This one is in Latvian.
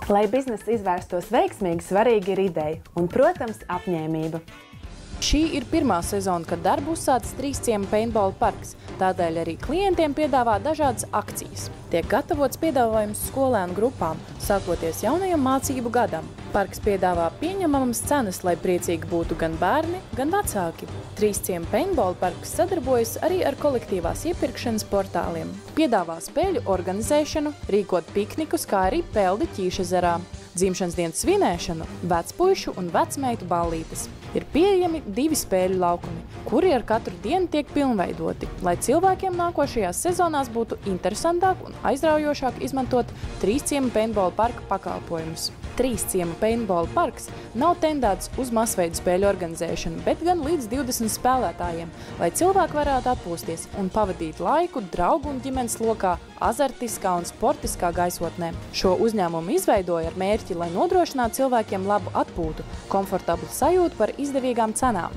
Lai biznesa izvērstos veiksmīgi, svarīgi ir ideja un, protams, apņēmība. Šī ir pirmā sezona, kad darbu uzsācis Trīsciema paintball parks, tādēļ arī klientiem piedāvā dažādas akcijas. Tiek gatavots piedāvājums skolēnu grupām, sākoties jaunajam mācību gadam. Parks piedāvā pieņemamas cenas, lai priecīgi būtu gan bērni, gan vecāki. Trīsciema paintball parks sadarbojas arī ar kolektīvās iepirkšanas portāliem. Piedāvā spēļu organizēšanu, rīkot piknikus, kā arī peldi Ķīšezerā, dzimšanas dienas svinēšanu, vecpuišu un vecmeitu ballītes. Ir pieejami 2 spēļu laukumi, kuri ar katru dienu tiek pilnveidoti, lai cilvēkiem nākošajās sezonās būtu interesantāk un aizraujošāk izmantot Trīsciema paintball parka pakalpojumus. Trīsciema paintball parks nav tendēts uz masveidu spēļu organizēšanu, bet gan līdz 20 spēlētājiem, lai cilvēki varētu atpūsties un pavadīt laiku draugu un ģimenes lokā, azartiskā un sportiskā gaisotnē. Šo uzņēmumu izveidoja ar mērķi, lai nodrošinātu cilvēkiem labu atpūtu, komfortablu sajūtu par izdevīgām cenām.